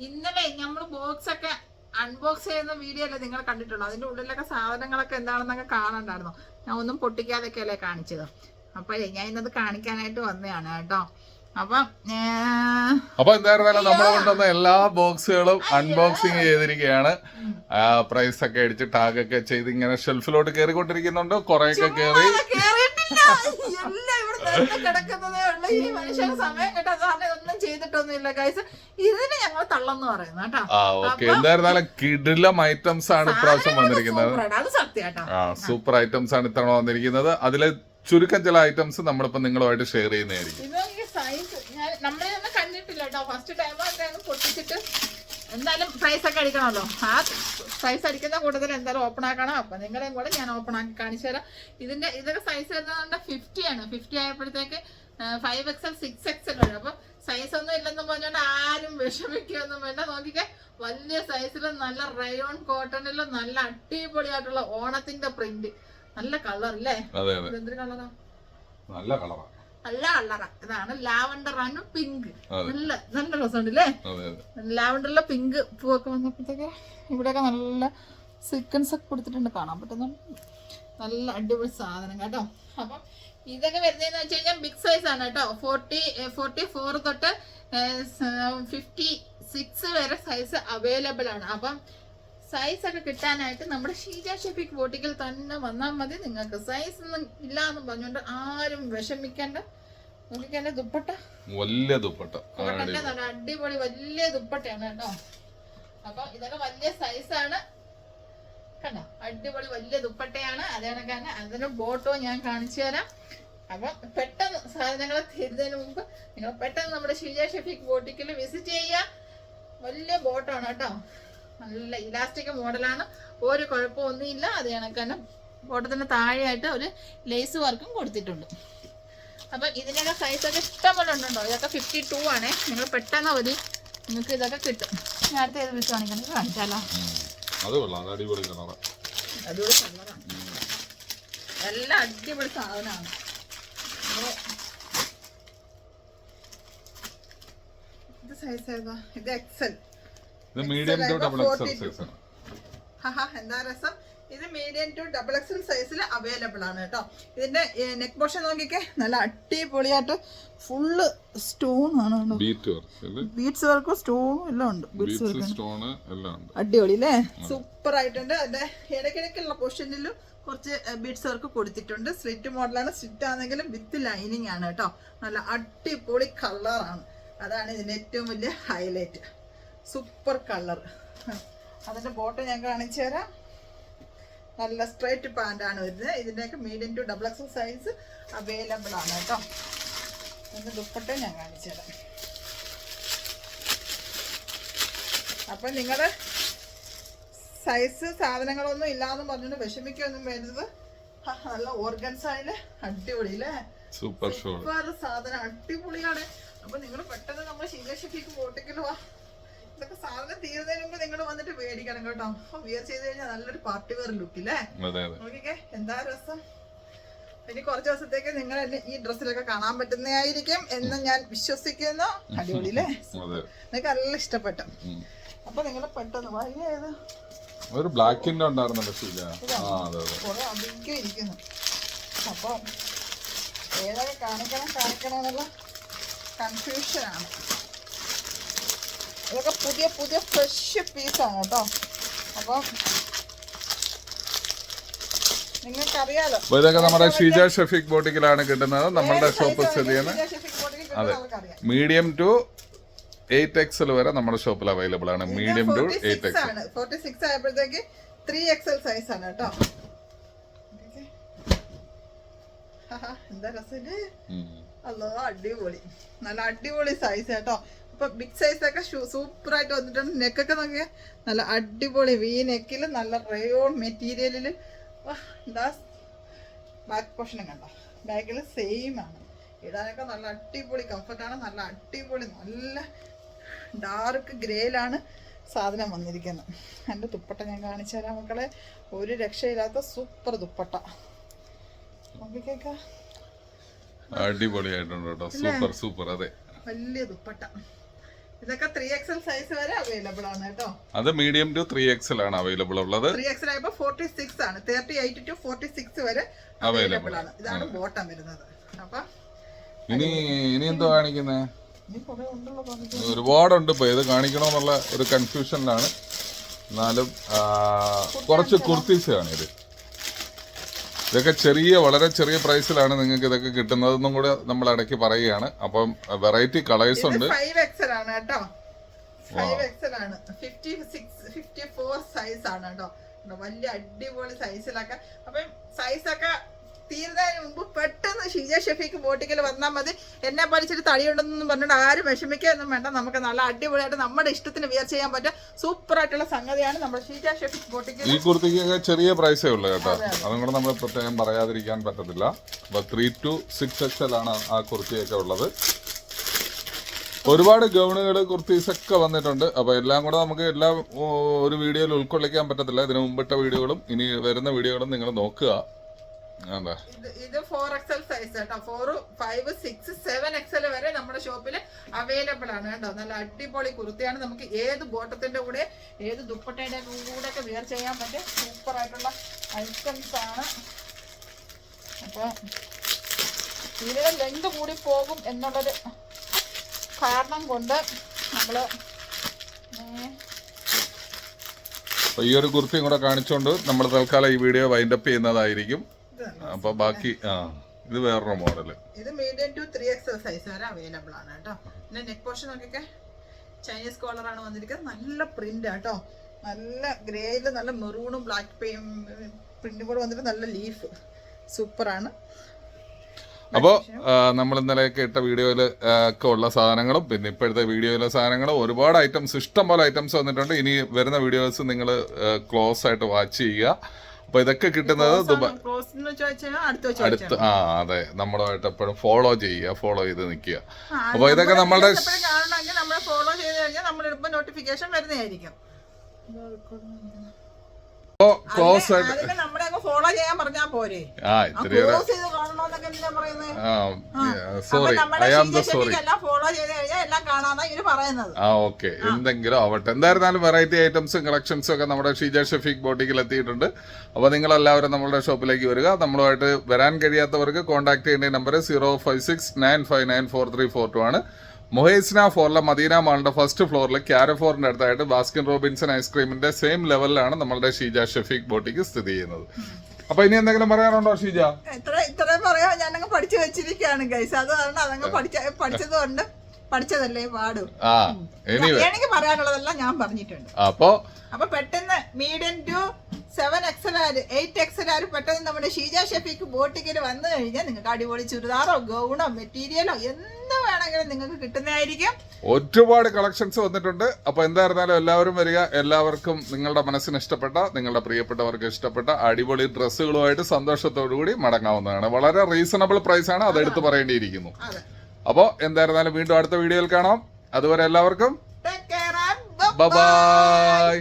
ഇന്നലെ നമ്മൾ ബോക്സ് ഒക്കെ അൺബോക്സ് ചെയ്യുന്ന വീഡിയോ അല്ലേ നിങ്ങൾ കണ്ടിട്ടുള്ളൂ. അതിന്റെ ഉള്ളിലൊക്കെ സാധനങ്ങളൊക്കെ എന്താണെന്നൊക്കെ കാണണ്ടായിരുന്നോ? ഞാൻ ഒന്നും പൊട്ടിക്കാതൊക്കെ അല്ലേ കാണിച്ചത്. അപ്പോഴേ ഞാൻ ഇന്നത് കാണിക്കാനായിട്ട് വന്നതാണ് കേട്ടോ. അപ്പൊ എന്തായിരുന്നാലും നമ്മൾ കൊണ്ടുവന്ന എല്ലാ ബോക്സുകളും അൺബോക്സിങ് ചെയ്തിരിക്കുകയാണ്. പ്രൈസ് ഒക്കെ അടിച്ച് ടാഗ് ഒക്കെ ചെയ്ത് ഇങ്ങനെ ഷെൽഫിലോട്ട് കയറിക്കൊണ്ടിരിക്കുന്നുണ്ട്. കുറെയൊക്കെ കയറി കിടക്കുന്നതേ ഉള്ളൂ. ഈ മനുഷ്യന് സമയം കിട്ടാൻ ഒന്നും ചെയ്തിട്ടൊന്നുമില്ല ഗൈസ്. ഇതിന് ഞങ്ങൾ തള്ളെന്ന് പറയുന്നു കേട്ടോ. എന്തായിരുന്നാലും കിടിലം ഐറ്റംസ് ആണ് ഇപ്രാവശ്യം വന്നിരിക്കുന്നത്. അത് സത്യം. സൂപ്പർ ഐറ്റംസ് ആണ് ഇത്തവണ വന്നിരിക്കുന്നത്. അതിലെ ചുരുക്കം ചില ഐറ്റംസ് നമ്മളിപ്പോ നിങ്ങളുമായിട്ട് ഷെയർ ചെയ്യുന്നതായിരിക്കും. നമ്മളൊന്നും കണ്ടിട്ടില്ല കേട്ടോ. ഫസ്റ്റ് ടൈം പൊട്ടിച്ചിട്ട് എന്തായാലും പ്രൈസ് ഒക്കെ അടിക്കണമല്ലോ. ആ പ്രൈസ് അടിക്കുന്ന കൂട്ടത്തിൽ എന്തായാലും ഓപ്പൺ ആക്കണം. അപ്പൊ നിങ്ങളെയും കൂടെ ഞാൻ ഓപ്പൺ ആക്കി കാണിച്ചു തരാം. ഇതൊക്കെ സൈസ് വരുന്നത് 50 ആണ്. 50 ആയപ്പോഴത്തേക്ക് 5XL 6XL വരും. അപ്പൊ സൈസ് ഒന്നും ഇല്ലെന്ന് പറഞ്ഞോണ്ട് ആരും വിഷമിക്കൊന്നും വേണ്ട. നോക്കിക്കേ, വലിയ സൈസിലും നല്ല റയോൺ കോട്ടണിലും നല്ല അടിപൊളിയായിട്ടുള്ള ഓണത്തിന്റെ പ്രിന്റ്. നല്ല കളർ അല്ലേ? എന്തൊരു കളറാ? നല്ല കളറാ. നല്ല കളറാ. ഇതാണ് ലാവണ്ടർ ആണ് പിങ്ക്. നല്ല രസമുണ്ട് അല്ലേ? ലാവണ്ടറിലെ പിങ്ക് പൂവൊക്കെ വന്നപ്പോഴത്തേക്ക് ഇവിടെയൊക്കെ നല്ല സീക്വൻസ് ഒക്കെ കൊടുത്തിട്ടുണ്ട്, കാണാൻ പറ്റുന്നുണ്ട്. നല്ല അടിപൊളി സാധനം കേട്ടോ. അപ്പം ഇതൊക്കെ വരുന്നതെന്ന് വെച്ച് കഴിഞ്ഞാൽ ബിഗ് സൈസ് ആണ് കേട്ടോ. 44 തൊട്ട് 56 വരെ സൈസ് അവൈലബിൾ ആണ്. അപ്പം സൈസ് ഒക്കെ കിട്ടാനായിട്ട് നമ്മുടെ ഷീജ ഷെഫിക് ബോട്ടിക്കിൽ തന്നെ വന്നാൽ മതി. നിങ്ങൾക്ക് സൈസ് ഒന്നും ഇല്ല എന്ന് പറഞ്ഞുകൊണ്ട് ആരും വിഷമിക്കേണ്ട. നോക്കിക്കേ, ദുപ്പട്ട വലിയ ദുപ്പട്ട, നല്ല അടിപൊളി വലിയ ദുപ്പട്ടയാണ് കേട്ടോ. അപ്പൊ ഇതൊക്കെ വലിയ സൈസാണ് കണ്ടോ. അടിപൊളി വലിയ ദുപ്പട്ടയാണ്. അതേണക്കാണ് അതിന് ബോട്ടോ ഞാൻ കാണിച്ചു തരാം. അപ്പൊ പെട്ടെന്ന് സാധനങ്ങളെ തരുന്നതിന് മുമ്പ് നിങ്ങൾ പെട്ടെന്ന് നമ്മുടെ ഷീജ ഷെഫിക് ബോട്ടിക്കിൽ വിസിറ്റ് ചെയ്യുക. വലിയ ബോട്ടാണ് കേട്ടോ. നല്ല ഇലാസ്റ്റിക് മോഡലാണ്. ഒരു കുഴപ്പമൊന്നുമില്ല. അത് കണക്കാണ് ബോട്ടത്തിന് താഴെയായിട്ട് ഒരു ലേസ് വർക്കും കൊടുത്തിട്ടുണ്ട്. അപ്പം ഇതിനൊക്കെ സൈസൊക്കെ ഇഷ്ടംപോലെ ഉണ്ടോ. ഇതൊക്കെ 52 ആണേ. നിങ്ങൾ പെട്ടെന്ന് നിങ്ങൾക്ക് ഇതൊക്കെ കിട്ടും. ഞാൻ അടുത്ത ഏത് വിളിച്ച് കാണിക്കണമെങ്കിൽ കാണിച്ചാലോ. അടിപൊളി കളറാണ്. എല്ലാം അടിപൊളി സാധനമാണ്. ഇത് സൈസ് ഏതാ? ഇത് XL. Medium to double XL size ആണ്. എന്താ രസം. ഇത് മീഡിയം ടു ഡബിൾ എക്സൽ സൈസിൽ അവൈലബിൾ ആണ് കേട്ടോ. ഇതിന്റെ നെക്ക് പോർഷൻ നോക്കിക്കേ, നല്ല അടിപൊളിയായിട്ട് ഫുള്ള് സ്റ്റോൺ ആണ്. ബീഡ്സ് വർക്കും സ്റ്റോണും എല്ലാം ഉണ്ട്. അടിപൊളി അല്ലേ? സൂപ്പർ ആയിട്ടുണ്ട്. അതിന്റെ ഇടയ്ക്കിടയ്ക്കുള്ള പോർഷനിലും കുറച്ച് ബീഡ്സ് വർക്ക് കൊടുത്തിട്ടുണ്ട്. സ്ലിറ്റ് മോഡലാണ്. സ്ലിറ്റ് ആണെങ്കിലും വിത്ത് ലൈനിങ് ആണ് കേട്ടോ. നല്ല അടിപൊളി കളറാണ്. അതാണ് ഇതിന്റെ ഏറ്റവും വലിയ ഹൈലൈറ്റ്. Super colour. അതിന്റെ ബോട്ടം ഞാൻ കാണിച്ചു തരാം. നല്ല സ്ട്രൈറ്റ് പാൻ്റ് ആണ് വരുന്നത്. ഇതിൻ്റെയൊക്കെ medium to double XL size available ആണ് കേട്ടോ. അതിൻ്റെ ദുപ്പട്ട ഞാൻ കാണിച്ചു തരാം. അപ്പം നിങ്ങളുടെ സൈസ് സാധനങ്ങളൊന്നും ഇല്ലാന്ന് പറഞ്ഞിട്ട് വിഷമിക്കൊന്നും വരുന്നത്. നല്ല ഓർഗൻസായില് അടിപൊളി അല്ലേ? സൂപ്പർ സാധനം അടിപൊളിയാണ്. അപ്പൊ നിങ്ങൾ പെട്ടെന്ന് നമ്മൾ ഷീജ ഷെഫിക്ക് ബോട്ടിക്കിൽ വാ. ഇതൊക്കെ സാധനം തീരുന്നതിന് മുമ്പ് നിങ്ങൾ വന്നിട്ട് മേടിക്കണം കേട്ടോ. വിയർ ചെയ്ത് കഴിഞ്ഞാൽ നല്ലൊരു പാർട്ടി വെയർ ലുക്ക് അല്ലേ? നോക്കിക്കേ, എന്താ രസം. ഇനി കുറച്ച് ദിവസത്തേക്ക് നിങ്ങൾ എന്നെ ഈ ഡ്രസ്സിലൊക്കെ കാണാൻ പറ്റുന്നതായിരിക്കും എന്ന് ഞാൻ വിശ്വസിക്കുന്നു. അടിപൊളി അല്ലേ? നിങ്ങൾക്ക് നല്ല ഇഷ്ടപ്പെട്ടു. അപ്പൊ നിങ്ങൾ പെട്ടെന്ന് വാ. ഏത് ഒരു ബ്ലാക്കിന്റെ ഉണ്ടായിരുന്നല്ലോ അധികം ഇരിക്കുന്നു. അപ്പൊ ഏതൊക്കെ കാണിക്കണം എന്നുള്ള കൺഫ്യൂഷനാണ്. ഇതൊക്കെ പുതിയ ഫ്രഷ് പീസാണ് കേട്ടോ. അപ്പം നിങ്ങൾക്കറിയാലോ, ഇതൊക്കെ നമ്മുടെ ഷീജ ഷെഫിക് ബോട്ടിക്കിലാണ് കിട്ടുന്നത്. നമ്മളുടെ ഷോപ്പ് സ്ഥിതി ചെയ്യുന്നത് അതെ മീഡിയം ടു 8XL വരെ നമ്മുടെ ഷോപ്പിൽ അവൈലബിൾ ആണ്. Medium to 8XL. 46 ആയപ്പോഴത്തേക്ക് 3XL സൈസ് ആണ് കേട്ടോ. എന്താ രസം. അല്ലോ അടിപൊളി. നല്ല അടിപൊളി സൈസ് കേട്ടോ. അപ്പൊ ബിഗ് സൈസ് ഒക്കെ സൂപ്പർ ആയിട്ട് വന്നിട്ടുണ്ട്. നെക്കൊക്കെ നോക്കിയാൽ നല്ല അടിപൊളി വി നെക്കിൽ നല്ല റയോൺ മെറ്റീരിയലില്. എന്താ ബാക്ക് പോർഷനും കണ്ടോ. ബാക്കിൽ സെയിം ആണ്. ഇടാനൊക്കെ നല്ല അടിപൊളി കംഫർട്ടാണ്. നല്ല അടിപൊളി നല്ല ഡാർക്ക് ഗ്രേയിലാണ് സാധനം വന്നിരിക്കുന്നത്. എൻ്റെ ദുപ്പട്ട ഞാൻ കാണിച്ചു തരാം മക്കളെ. ഒരു രക്ഷയില്ലാത്ത സൂപ്പർ ദുപ്പട്ട. നോക്കിക്കേക്കാം, അടിപൊളിയായിട്ടുണ്ട് കേട്ടോ. Super super. അതെ, വലിയ ദുപ്പട്ട. ഇതൊക്കെ 3XL സൈസ് വരെ അവൈലബിൾ ആണ് കേട്ടോ. അത് മീഡിയം ടു 3XL ആണ് അവൈലബിൾ ഉള്ളത്. 3XL ആയപ്പോ 46 ആണ്. 38 to 46 വരെ അവൈലബിൾ ആണ്. ഇതാണ് ബോട്ടം വരുന്നത്. അപ്പൊ ഇനി എന്തോ കാണിക്കുന്നേ? ഒരുപാടുണ്ട്. ഇപ്പൊ ഏത് കാണിക്കണോന്നുള്ള ഒരു കൺഫ്യൂഷനിലാണ്. എന്നാലും കുറച്ച് കുർത്തീസ് ആണ് ഇത്. ഇതൊക്കെ വളരെ ചെറിയ പ്രൈസിലാണ് നിങ്ങൾക്ക് ഇതൊക്കെ കിട്ടുന്നതെന്നും കൂടെ നമ്മൾ ഇടയ്ക്ക് പറയുകയാണ്. അപ്പം വെറൈറ്റി കളേഴ്സ് ഉണ്ട്. 5XL ആണ് കേട്ടോ. 5XL ആണ്. 54 സൈസ് ആണ് കേട്ടോ. വലിയ അടിപൊളി സൈസിലൊക്കെ. അപ്പം സൈസൊക്കെ തീരുന്നതിന് മുമ്പ് പെട്ടെന്ന് ഷീജ ഷെഫീക്ക് ബോട്ടിക്കൽ വന്നാൽ മതി. എന്നെ പഠിച്ചിട്ട് തടിയുണ്ടെന്ന് പറഞ്ഞിട്ട് ആരും വിഷമിക്കുകയൊന്നും വേണ്ട. നമുക്ക് നല്ല അടിപൊളിയായിട്ട് നമ്മുടെ ഇഷ്ടത്തിന് വിയർ ചെയ്യാൻ പറ്റും സൂപ്പർ ആയിട്ടുള്ള സംഗതിയാണ് നമ്മുടെ ഷീജ ഷെഫീക്ക് ബോട്ടിക്കൽ. ഈ കുർത്തിക്കൊക്കെ ചെറിയ പ്രൈസേ ഉള്ളൂ കേട്ടോ. അതും കൂടെ നമ്മൾ പ്രത്യേകം പറയാതിരിക്കാൻ പറ്റത്തില്ല. അപ്പൊ 3 to 6XL ആണ് ആ കുർത്തിയൊക്കെ ഉള്ളത്. ഒരുപാട് ഗൗണുകൾ കുർത്തീസൊക്കെ വന്നിട്ടുണ്ട്. അപ്പൊ എല്ലാം കൂടെ നമുക്ക് എല്ലാം ഒരു വീഡിയോയിൽ ഉൾക്കൊള്ളിക്കാൻ പറ്റത്തില്ല. ഇതിന് മുമ്പിട്ട വീഡിയോകളും ഇനി വരുന്ന വീഡിയോകളും നിങ്ങൾ നോക്കുക. ഇത് 4XL സൈസ് കേട്ടോ. 4, 5, 6, 7XL വരെ നമ്മുടെ ഷോപ്പിൽ അവൈലബിൾ ആണ് കേട്ടോ. നല്ല അടിപൊളി കുർത്തിയാണ്. നമുക്ക് ഏത് ബോട്ടത്തിന്റെ കൂടെ ഏത് ദുപ്പട്ടയുടെ കൂടെ ഒക്കെ വെയർ ചെയ്യാൻ പറ്റും സൂപ്പർ ആയിട്ടുള്ള ഐറ്റംസ് ആണ്. അപ്പൊ ഇതിന്റെ ലെങ്ത് കൂടി പോകും എന്നുള്ളൊരു കാരണം കൊണ്ട് നമ്മള് ഈ ഒരു കുർത്തിയും കൂടെ കാണിച്ചുകൊണ്ട് നമ്മൾ തൽക്കാലം ഈ വീഡിയോ വൈൻഡപ്പ് ചെയ്യുന്നതായിരിക്കും. അപ്പൊ ബാക്കി ഇത് വേറൊരു മോഡല്. ഇത് മീഡിയം ടു 3XL സൈസ് വരെ അവൈലബിൾ ആണ് കേട്ടോ. പിന്നെ നെക്ക് പോർഷൻ നോക്കിയൊക്കെ ചൈനീസ് കോളർ ആണ് വന്നിരിക്കുന്നത്. നല്ല പ്രിന്റ് കേട്ടോ. നല്ല ഗ്രേയില് നല്ല മെറൂണും ബ്ലാക്ക് പ്രിന്റും കൂടെ വന്നിട്ട് നല്ല ലീഫ് സൂപ്പറാണ്. അപ്പോൾ നമ്മൾ ഇന്നലെയൊക്കെ ഇട്ട വീഡിയോയിൽ ഒക്കെ ഉള്ള സാധനങ്ങളും പിന്നെ ഇപ്പോഴത്തെ വീഡിയോയിലെ സാധനങ്ങളും ഒരുപാട് ഐറ്റംസ്, ഇഷ്ടംപോലെ ഐറ്റംസ് വന്നിട്ടുണ്ട്. ഇനി വരുന്ന വീഡിയോസ് നിങ്ങൾ ക്ലോസ് ആയിട്ട് വാച്ച് ചെയ്യുക. അപ്പൊ ഇതൊക്കെ കിട്ടുന്നത് അടുത്ത് അതെ നമ്മളുമായിട്ട് എപ്പോഴും ഫോളോ ചെയ്ത് നിൽക്കുക. അപ്പൊ ഇതൊക്കെ നമ്മളുടെ ഫോളോ ചെയ്ത് കഴിഞ്ഞാൽ നമ്മൾ നോട്ടിഫിക്കേഷൻ വരുന്നതായിരിക്കും. ക്ലോസ് ആയിട്ട് ഫോളോ ചെയ്യാൻ പറഞ്ഞാ പോരെ. Sorry, I am sorry. Follow ചെയ്ത് കഴിഞ്ഞാൽ എല്ലാം കാണാനാ ഇവര് പറയുന്നത്. ഓക്കെ, എന്തെങ്കിലും ആവട്ടെ. എന്തായിരുന്നാലും വെറൈറ്റി ഐറ്റംസും കളക്ഷൻസും ഒക്കെ നമ്മുടെ ഷീജ ഷെഫീക്ക് ബോട്ടിക്കിൽ എത്തിയിട്ടുണ്ട്. അപ്പൊ നിങ്ങൾ എല്ലാവരും നമ്മളുടെ ഷോപ്പിലേക്ക് വരിക. നമ്മളുമായിട്ട് വരാൻ കഴിയാത്തവർക്ക് കോൺടാക്ട് ചെയ്യേണ്ട നമ്പർ 05695943442 ആണ്. മൊഹേസ്ന ഫോറിലെ മദീന മാളിന്റെ ഫസ്റ്റ് ഫ്ലോറിൽ ക്യാരഫോറിന്റെ അടുത്തായിട്ട് ബാസ്കിൻ റോബിൻസൺ ഐസ്ക്രീമിന്റെ സെയിം ലെവലിലാണ് നമ്മളുടെ ഷീജ ഷെഫീക്ക് ബോട്ടിക്ക് സ്ഥിതി ചെയ്യുന്നത്. അപ്പൊ ഇനി എന്തെങ്കിലും പറയാനുണ്ടോ ഷീജ? ഇത്രയും പറയാ. ഞാനങ്ങ് പഠിച്ചു വെച്ചിരിക്കുകയാണ് ഗൈസ്. അത് കാരണം അതങ്ങ് പഠിച്ചത് കൊണ്ട് പഠിച്ചതല്ലേ പാടും. എനിക്ക് പറയാനുള്ളതെല്ലാം ഞാൻ പറഞ്ഞിട്ടുണ്ട്. അപ്പൊ പെട്ടെന്ന് മീഡിയം ടു 7XL 8XL പെട്ടെന്ന് നമ്മുടെ ഷീജ ഷെഫീക്ക് ബോട്ടിക്കിൽ വന്നു കഴിഞ്ഞാൽ നിങ്ങൾക്ക് അടിപൊളി ചുരിദാറോ ഗൗണോ മെറ്റീരിയലോ എന്ത് വേണമെങ്കിലും നിങ്ങൾക്ക് കിട്ടുന്നതായിരിക്കും. ഒരുപാട് കളക്ഷൻസ് വന്നിട്ടുണ്ട്. അപ്പൊ എന്തായിരുന്നാലും എല്ലാവരും വരിക. എല്ലാവർക്കും നിങ്ങളുടെ മനസ്സിന് ഇഷ്ടപ്പെട്ട, നിങ്ങളുടെ പ്രിയപ്പെട്ടവർക്ക് ഇഷ്ടപ്പെട്ട അടിപൊളി ഡ്രസ്സുകളുമായിട്ട് സന്തോഷത്തോടു കൂടി മടങ്ങാവുന്നതാണ്. വളരെ റീസണബിൾ പ്രൈസ് ആണ്, അതെടുത്ത് പറയേണ്ടിയിരിക്കുന്നു. അപ്പോ എന്തായിരുന്നാലും വീണ്ടും അടുത്ത വീഡിയോയിൽ കാണാം. അതുവരെ എല്ലാവർക്കും ബൈ.